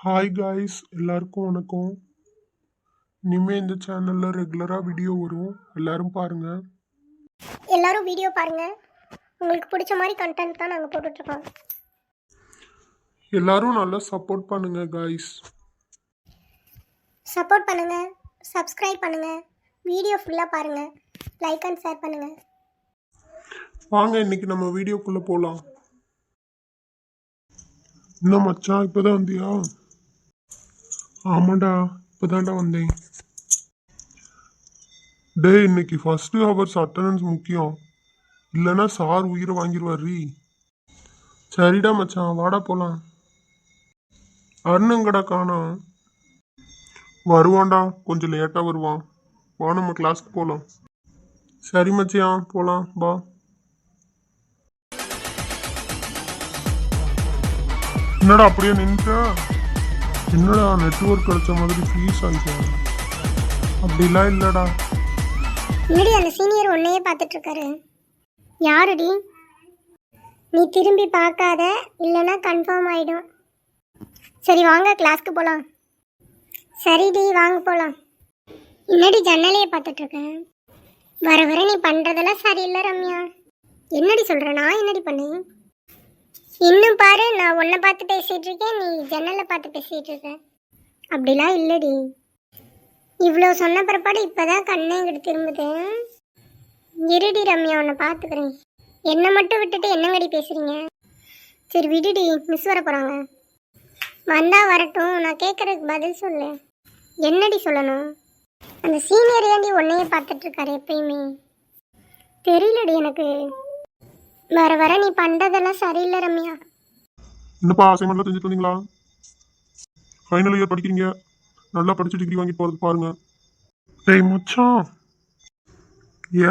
Hi guys, எல்லாருக்கும் வணக்கம். இனிமேல் இந்த சேனலில் ரெகுலராக வீடியோ வரும், எல்லாரும் பாருங்க. எல்லாரும் வீடியோ பாருங்க. உங்களுக்கு பிடிச்ச மாதிரி கண்டென்ட் தான் நாங்கள் போட்டுட்ருக்கோம். எல்லாரும் நல்லா சப்போர்ட் பண்ணுங்க காய்ஸ். சப்போர்ட் பண்ணுங்க, சப்ஸ்கிரைப் பண்ணுங்க, வீடியோ ஃபுல்லாக பாருங்க, லைக் அண்ட் ஷேர் பண்ணுங்க. வாங்க இன்னைக்கு நம்ம வீடியோக்குள்ளே போகலாம். இன்னும் மச்சான் இப்போதான் வந்தியா? ஆமாண்டா, இப்போதான்டா வந்தேன். டேய், இன்னைக்கு ஃபர்ஸ்ட் ஹவர்ஸ் அட்டண்டன்ஸ் முக்கியம், இல்லைன்னா சார் உயிரை வாங்கிடுவாரு. சரிடா மச்சான், வாடா போகலாம். அருணுங்கடா காணோம். வருவான்டா, கொஞ்சம் லேட்டாக வருவான். வா நம்ம கிளாஸ்க்கு போகலாம். சரி மச்சியான், போகலாம் வா. என்னடா அப்படியே நின்றுட்ட? என்னடா நெட்வொர்க் கிடைச்ச மாதிரி ஃபீஸ் ஆகிட்டா? அப்படிலாம் இல்லைடா. இல்லடி, அந்த சீனியர் உன்னையே பார்த்துட்ருக்காரு. யாருடி? நீ திரும்பி பார்க்காத, இல்லைன்னா கன்ஃபார்ம் ஆகிடும். சரி வாங்க கிளாஸ்க்கு போகலாம். சரிடி வாங்க போகலாம். என்னடி ஜன்னலையே பார்த்துட்ருக்கேன்? வர வர நீ பண்ணுறதெல்லாம் சரியில்லை ரம்யா. என்னடி சொல்கிற? நான் என்னடி பண்ணேன்? இன்னும் பாரு, நான் உன்னை பார்த்து பேசிகிட்டு இருக்கேன், நீ ஜன்னலை பார்த்து பேசிகிட்டு இருக்க. அப்படிலாம் இல்லடி. இவ்வளோ சொன்ன பிற்பாடு இப்போ தான் கண்ணே இங்கிட்டு திரும்புது. இருடி ரம்யா, உன்னை பார்த்துக்கிறேன். என்னை மட்டும் விட்டுட்டு என்னங்கடி பேசுகிறீங்க? சரி விடுடி, மிஸ் வர போகிறாங்க. வந்தா வரட்டும், நான் கேட்குறதுக்கு பதில் சொல்லு. என்னடி சொல்லணும்? அந்த சீனியர் ஏண்டி உன்னையே பார்த்துட்ருக்காரு எப்பயுமே? தெரியலடி எனக்கு. வர வர நீ பண்ணுறதெல்லாம் சரியில்லை ரம்யா. என்னப்பா அசைன்மெண்ட்லாம் செஞ்சுட்டு வந்தீங்களா? ஃபைனல் இயர் படிக்கிறீங்க, நல்லா படிச்சு டிகிரி வாங்கிட்டு போகிறது பாருங்க. டேய் மச்சான்,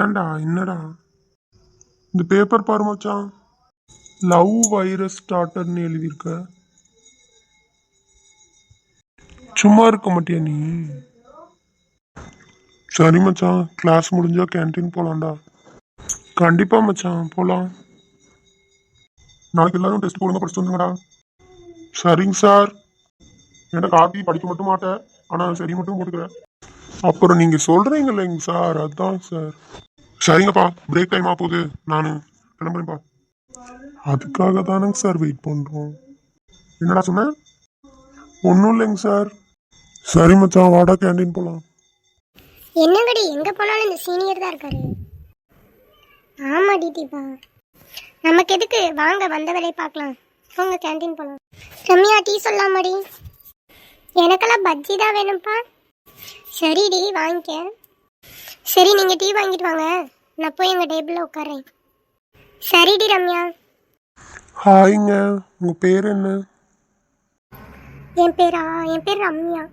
ஏன்டா என்னடா? இந்த பேப்பர் பாரு மச்சான், லவ் வைரஸ் ஸ்டார்டர்னு எழுதியிருக்க. சும்மா இருக்க மாட்டியா நீ? சரி மச்சான், கிளாஸ் முடிஞ்சா கேன்டீன் போகலாம்டா. கண்டிப்பா மச்சான், போகலாம். நாளைக்கு எல்லாரும் டெஸ்ட் போடுங்க, படிச்சுட்டு வந்துங்கடா. சரிங்க சார். என்ன காப்பி படிக்க மட்டும் மாட்டேன், ஆனால் சரி மட்டும் போட்டுக்கிறேன். அப்புறம் நீங்கள் சொல்கிறீங்க இல்லைங்க சார், அதுதான் சார். சரிங்கப்பா, பிரேக் டைம் ஆகுது, நான் கிளம்புறேன்ப்பா. அதுக்காக தானங்க சார் வெயிட் பண்ணுறோம். என்னடா சொன்னேன்? ஒன்றும் இல்லைங்க சார். சரி மச்சான், வாடா கேண்டீன் போகலாம். என்னங்கடி, எங்கே போனாலும் இந்த சீனியர் தான் இருக்காரு. ஆமாடி தீபா, நமக்கு எதுக்கு? வாங்க வந்த வேலையை பார்க்கலாம். போங்க கேண்டீன் போகலாம். ரம்யா, டீ சொல்லலாமாடி? எனக்கெல்லாம் பஜ்ஜி தான் வேணும்ப்பா. சரிடி வாங்கிக்க. சரி நீங்கள் டீ வாங்கிட்டு வாங்க, நான் போய் எங்கள் டேபிளில் உட்காறேன். சரிடி ரம்யா. ஹாய்ங்க, உங்கள் பேர் என்ன? என் பேர் ரம்யா.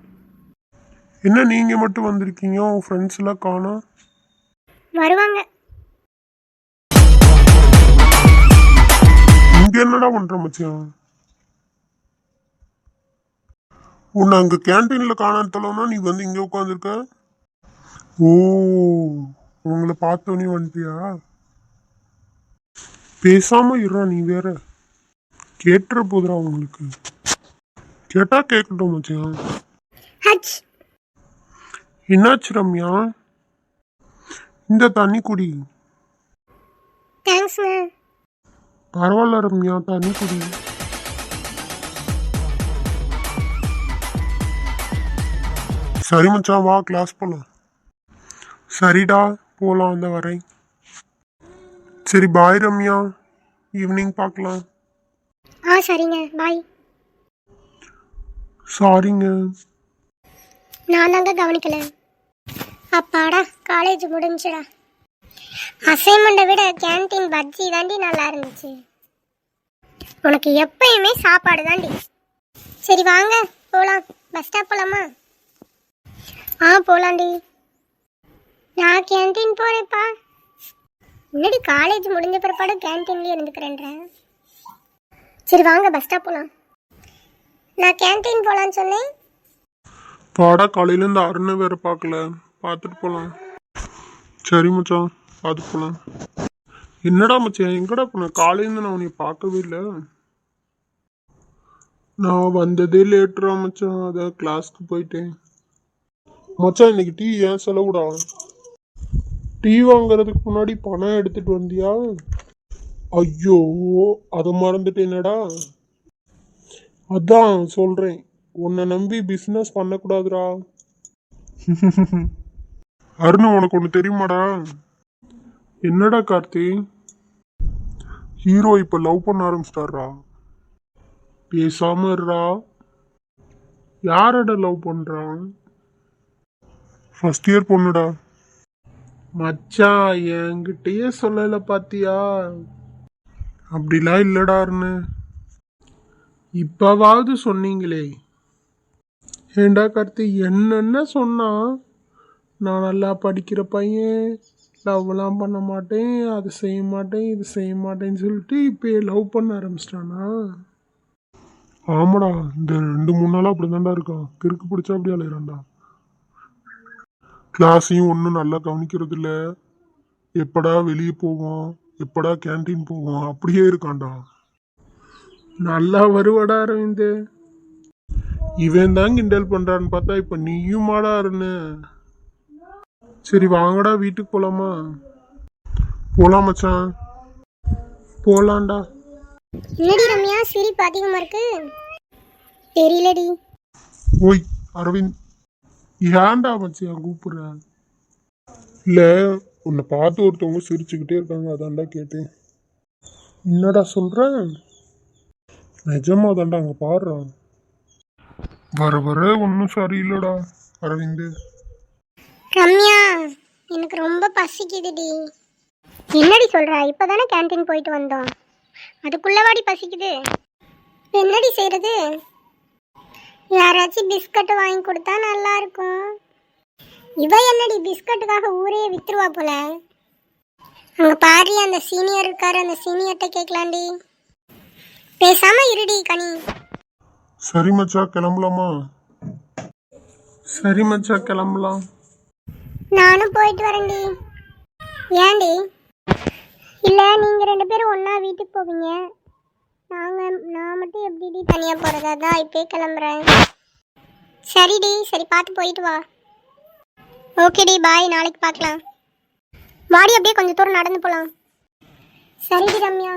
என்ன நீங்கள் மட்டும் வந்திருக்கீங்க, உங்கள் ஃப்ரெண்ட்ஸ் எல்லாம் காணோம்? வருவாங்க. இங்கே என்னடா பண்ணுற மச்சான்? உன்னை அங்கே கேன்டீனில் காணாதலன்னா நீ வந்து இங்கே உட்காந்துருக்க. ஓ, உங்களை பார்த்தோன்னே வந்துட்டியா? பேசாம இருறா, நீ வேற. கேட்டுற போதுரா உங்களுக்கு. கேட்டா கேட்கட்டும் மச்சான். ஹச். என்னாச்சு ரம்யா? இந்த தண்ணி குடி. தேங்க்ஸ்ங்க. பரவாயில்ல ரம்யா, தண்ணி குடி. சரி மச்சான், வா கிளாஸ் போகலாம். சரிடா போகலாம், அந்த வரேன். சரி பாய் ரம்யா, ஈவினிங் பார்க்கலாம். சரிங்க, பாய். சாரிங்க. நான் தாங்க கவனிக்கல. அப்பாடா, காலேஜ் முடிஞ்சுடா. அசைன்மெண்ட்டை விட கேன்டீன் பஜ்ஜி தாண்டி நல்லா இருந்துச்சு. உனக்கு எப்பயுமே சாப்பாடு தாண்டி. சரி வாங்க போகலாம். பஸ் ஸ்டாப் போகலாமா? போகலாண்டி. நான் கேன்டீன் போகிறேன்ப்பா. முன்னாடி காலேஜ் முடிஞ்ச பிற்பாடு கேன்டீன்லேயே இருந்துக்கிறேன்ற. சரி வாங்க பஸ் ஸ்டாப் போகலாம். நான் கேன்டீன் போகலான்னு சொன்னேன். பாடா, காலையிலேருந்து அருணை வேற பார்க்கல, பார்த்துட்டு போகலாம். சரி மச்சான், பார்த்துட்டு போகலாம். என்னடா மச்சான், எங்கடா போன? காலையிலேருந்து நான் உன்னை பார்க்கவே இல்லை. நான் வந்ததே லேட்டரா மச்சான், அதான் கிளாஸ்க்கு போயிட்டேன். மச்சான் இன்னைக்கு டீ ஏன் செலவுடா? டீ வாங்குறதுக்கு முன்னாடி பணம் எடுத்துட்டு வந்தியா? ஐயோ, அதை மறந்துட்டேனடா. அதான் சொல்றேன், உன்னை நம்பி பிசினஸ் பண்ணக்கூடாதுடா. அருண், உனக்கு ஒன்று தெரியுமாடா? என்னடா கார்த்தி? ஹீரோ இப்ப லவ் பண்ண ஆரம்பிச்சிட்டாரா. பேசாம இருடா. யாரடா லவ் பண்றான்? ஃபர்ஸ்ட் இயர் பொண்ணுடா. மச்சான் என்கிட்டயே சொல்லல பாத்தியா? அப்படிலாம் இல்லடாருன்னு இப்பவாவது சொன்னீங்களே. ஏண்டா கார்த்தி, என்னென்ன சொன்னா? நான் நல்லா படிக்கிற பையன், லவ்லாம் பண்ண மாட்டேன், அது செய்ய மாட்டேன், இது செய்ய மாட்டேன்னு சொல்லிட்டு இப்போ லவ் பண்ண ஆரம்பிச்சிட்டானா? ஆமாடா, இந்த 2-3 நாளா அப்படிதான்டா இருக்கான். கிறுக்கு பிடிச்சா அப்படி அலையிறான்டா. கிளாஸையும் ஒன்றும் நல்லா கவனிக்கிறது இல்லை. எப்படா வெளியே போவோம், எப்படா கேன்டீன் போவோம், அப்படியே இருக்கான்டா. நல்லா வருவாடா அரவிந்த். இவன் தான் கிண்டல் பண்றான்னு பார்த்தா இப்ப நீயும் மாடாருன்னு. சரி வாங்கடா, வீட்டுக்கு போலாமா? போலாம் மச்சான், போலாம்டா. என்னடி ரம்யா சிரிப்பு அதிகமா இருக்கு? தெரியலடி. ஓய் அரவிந்த், ஏன்டா மச்சான் கூப்பிடுற? இல்ல, உன்னை பார்த்து ஒருத்தவங்க சிரிச்சுக்கிட்டே இருக்காங்க, அதான்டா கேட்டேன். என்னடா சொல்ற? நிஜமா தான்டா, அங்க பாடுறான். வர வர ஒன்றும் சரியில்லடா அரவிந்த். ரம்யா, எனக்கு ரொம்ப பசிக்குதுடி. என்னடி சொல்ற? இப்பதானே கேண்டீன் போயிட்டு வந்தோம், அதுக்குள்ளவாடி பசிக்குது? என்னடி செய்யறது? யாராச்சும் பிஸ்கட் வாங்கி கொடுத்தா நல்லா இருக்கும். இவ என்னடி பிஸ்கட்டுக்காக ஊரே வித்துருவா போல. அங்க பாரு, அந்த சீனியர் இருக்காரு, அந்த சீனியர்கிட்ட கேட்கலாண்டி. பேசாம இருடி கனி. சரி மச்சா, கிளம்பலாமா? சரி மச்சா, கிளம்பலாம். நானும் போயிட்டு வரேன்டி. ஏன்டி? இல்ல, நீங்க 2 பேரும் ஒண்ணா வீட்டுக்கு போவீங்க, நான் மட்டும் எப்படிடி தனியா போறது? அதான் இப்பயே கிளம்புறேன். சரிடி, சரி பார்த்து போயிட்டு வா. ஓகேடி, பாய், நாளைக்கு பார்க்கலாம். வாடி, அப்படியே கொஞ்சம் தூரம் நடந்து போலாம். சரிடி ரம்யா,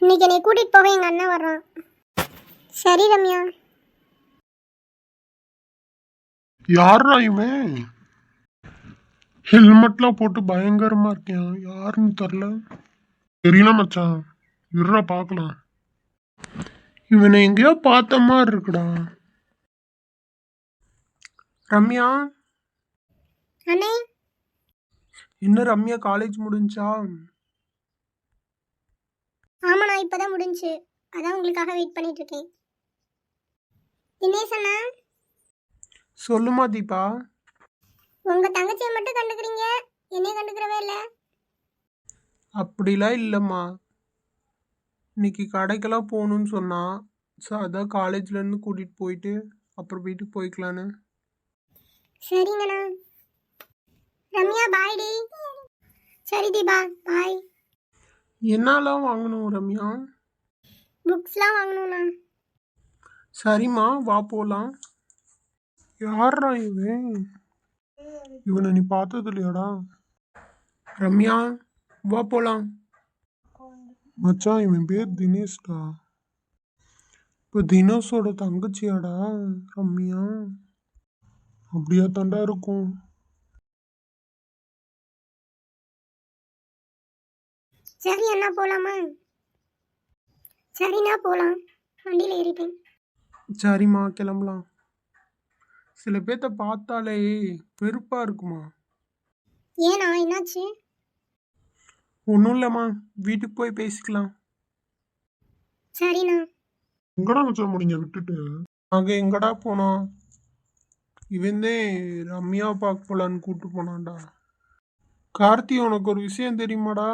இன்னைக்கு என்னை கூட்டிட்டு போக எங்க அண்ணன் வர்றான். சரி ரம்யா. யாரா இவன்? ஹெல்மெட்லாம் போட்டு பயங்கரமா இருக்கேன், யாருன்னு தெரில. தெரியல மச்சான், இருடா பார்க்கலாம். இவனை எங்கேயோ பார்த்த மாதிரி இருக்குடா. ரம்யா. அண்ணே. என்ன ரம்யா, காலேஜ் முடிஞ்சா? ஆமாண்ணா, இப்பதான் முடிஞ்சு, அதான் உங்களுக்காக வெயிட் பண்ணிட்டு இருக்கேன். தினேஷ் அண்ணா. சொல்லுமா தீபா. உங்க தங்கச்சியை மட்டும் கண்டுக்கிறீங்க, என்னைய கண்டுக்கிறவே இல்லை. அப்படிலாம் இல்லைம்மா, இன்னைக்கு கடைக்கெல்லாம் போகணுன்னு சொன்னா, அதான் காலேஜ்லேருந்து கூட்டிகிட்டு போயிட்டு அப்புறம் வீட்டுக்கு போய்க்கலான்னு. சரிங்கண்ணா. ரம்யா பாய்டி. சரி தீபா, பாய். என்னெல்லாம் வாங்கணும் ரம்யா? புக்ஸ்லாம் வாங்கணும்ண்ணா. சரிம்மா, வா போகலாம். யாரா இவன்? இவனை நீ பார்த்தது இல்லையாடா? ரம்யா, வா போகலாம். மச்சான், இவன் பேர் தினேஷ்டா. இப்போ தினேஷோட தங்கச்சியாடா ரம்யா? அப்படியா தாண்டா இருக்கும். சரி அண்ணா, போலாமா? சரிண்ணா, போலாம், வண்டியில் ஏறிப்பேன். சரிம்மா, கிளம்பலாம். சில பேர்த்த பார்த்தாலே வெறுப்பா இருக்குமா. ஏண்ணா, என்னாச்சு? ஒன்றும் இல்லைம்மா, வீட்டுக்கு போய் பேசிக்கலாம். சரிண்ணா. எங்கடா மச்சான் முடிஞ்ச விட்டுட்டு? நாங்கள் எங்கடா போனோம்? இவந்தே ரம்யா பார்க்க போலான்னு கூப்பிட்டு போனான்டா. கார்த்தி, உனக்கு ஒரு விஷயம் தெரியுமாடா?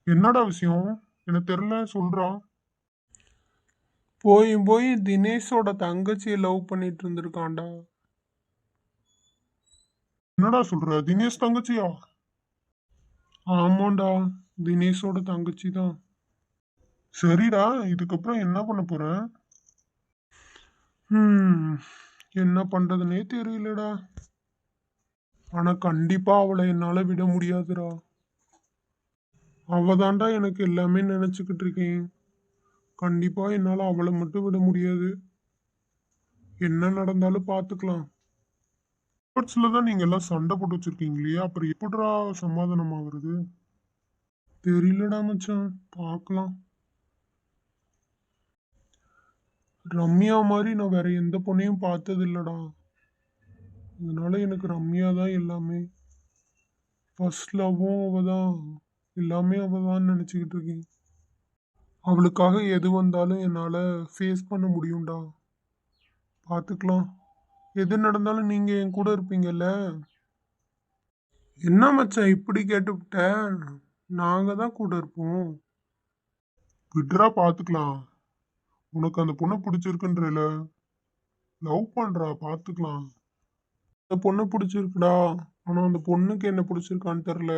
என்னடா விஷயம்? எனக்கு தெரியல, சொல்றான். போய் போய் தினேஷோட தங்கச்சியை லவ் பண்ணிட்டு இருந்திருக்கான்டா. என்னடா சொல்ற? தினேஷ் தங்கச்சியா? ஆமாண்டா, தினேஷோட தங்கச்சி தான். சரிடா, இதுக்கப்புறம் என்ன பண்ண போற? ஹம், என்ன பண்றதுனே தெரியலடா. ஆனா கண்டிப்பா அவளை என்னால விட முடியாதுடா. அவ தான்டா எனக்கு எல்லாமே நினைச்சுக்கிட்டு இருக்கேன். கண்டிப்பா என்னால அவளை மட்டும் விட முடியாது. என்ன நடந்தாலும் பாத்துக்கலாம். ஸ்போர்ட்ஸ்ல தான் நீங்க எல்லாம் சண்டை போட்டு வச்சிருக்கீங்களே, அப்புறம் எப்படிடா சமாதானம் ஆகுறது? தெரியலடா மச்சான், பார்க்கலாம். ரம்யா மாதிரி நான் வேற எந்த பொண்ணையும் பார்த்தது இல்லடா. அதனால எனக்கு ரம்யா தான் எல்லாமே. ஃபர்ஸ்ட் லவ்வும் அவ தான். எல்லாமே அவ தான் நினச்சிக்கிட்டு இருக்கேன். அவளுக்காக எது வந்தாலும் என்னால் ஃபேஸ் பண்ண முடியும்டா. பார்த்துக்கலாம். எது நடந்தாலும் நீங்கள் என் கூட இருப்பீங்கல்ல. என்ன மச்சான் இப்படி கேட்டுவிட்ட? நாங்கள் தான் கூட இருப்போம். விட்றா பார்த்துக்கலாம். உனக்கு அந்த பொண்ணை பிடிச்சிருக்குன்றல, லவ் பண்ணுறா பார்த்துக்கலாம். அந்த பொண்ணை பிடிச்சிருக்குடா. ஆனால் அந்த பொண்ணுக்கு என்ன பிடிச்சிருக்கான்னு தெரில.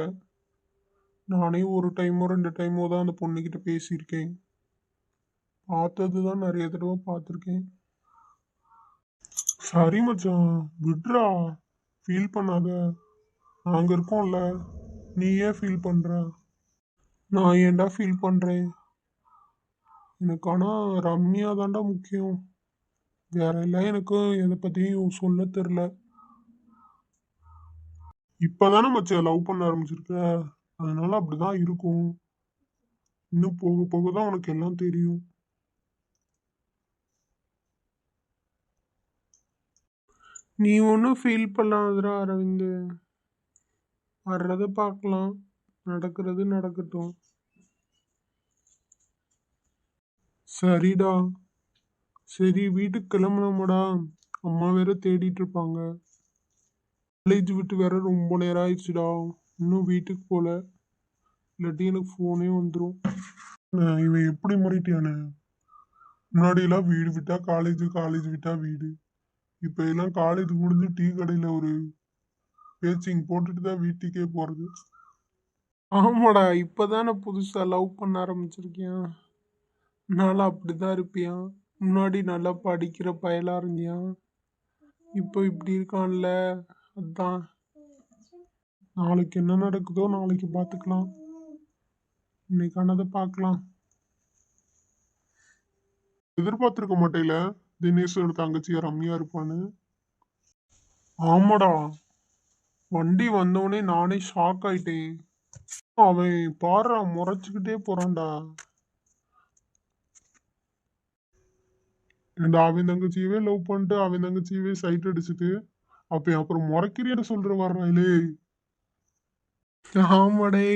நானே ஒரு டைமோ 2 டைமோ தான் அந்த பொண்ணுக்கிட்ட பேசியிருக்கேன். பார்த்தது தான் நிறைய தடவை பார்த்துருக்கேன். சரி மச்சான், விட்றா. ஃபீல் பண்ணாத. நாங்க இருக்கோம்ல. நீ ஏன் ஃபீல் பண்ற? நான் ஏன்டா ஃபீல் பண்றேன்? எனக்கு ஆனா ரம்யா தான்டா முக்கியம். வேற எல்லாம் எனக்கு எதை பத்தியும் சொல்ல தெரில. இப்பதானே மச்சான் லவ் பண்ண ஆரம்பிச்சிருக்க. அதனால அப்படிதான் இருக்கும். இன்னும் போக போக தான் உனக்கு எல்லாம் தெரியும். நீ ஒன்றும் ஃபீல் பண்ணாதடா அரவிந்த். வர்றதை பார்க்கலாம். நடக்கிறது நடக்கட்டும். சரிடா. சரி வீட்டுக்கு கிளம்பலாமாடா? அம்மா வேற தேடிட்டு இருப்பாங்க. காலேஜ் விட்டு வேற ரொம்ப நேரம் ஆயிடுச்சுடா. இன்னும் வீட்டுக்கு போல. இல்லாட்டி எனக்கு ஃபோனே வந்துடும். இவன் எப்படி முறைட்டியானே? முன்னாடி எல்லாம் வீடு விட்டா காலேஜ், காலேஜ் விட்டா வீடு. இப்ப எல்லாம் காலேஜ் முடிஞ்சு டீ கடையில ஒரு பேச்சிங் போட்டுட்டு தான் வீட்டுக்கே போறது. ஆமாடா, இப்பதானே புதுசா லவ் பண்ண ஆரம்பிச்சிருக்கியான். நாளா அப்படிதான் இருப்பியான். முன்னாடி நல்லா படிக்கிற பயலா இருந்தியான். இப்போ இப்படி இருக்கான்ல. அதான். நாளைக்கு என்ன நடக்குதோ நாளைக்கு பார்த்துக்கலாம். இன்னைக்கானதை பார்க்கலாம். எதிர்பார்த்திருக்க மாட்டேல தினேஷோட தங்கச்சியா ரம்யா இருப்பான்னு. ஆமாடா. வண்டி வந்தோடனே நானே ஷாக் ஆயிட்டேன். அவன் பாரு முறைச்சுக்கிட்டே போறான்டா. ஏன்டா அவன் தங்கச்சியவே லவ் பண்ணிட்டு அவன் தங்கச்சியவே சைட் அடிச்சுட்டு அப்ப அப்புறம் முறைக்கிறியன்னு சொல்ற வர்றாங்களே. ஆமாடே.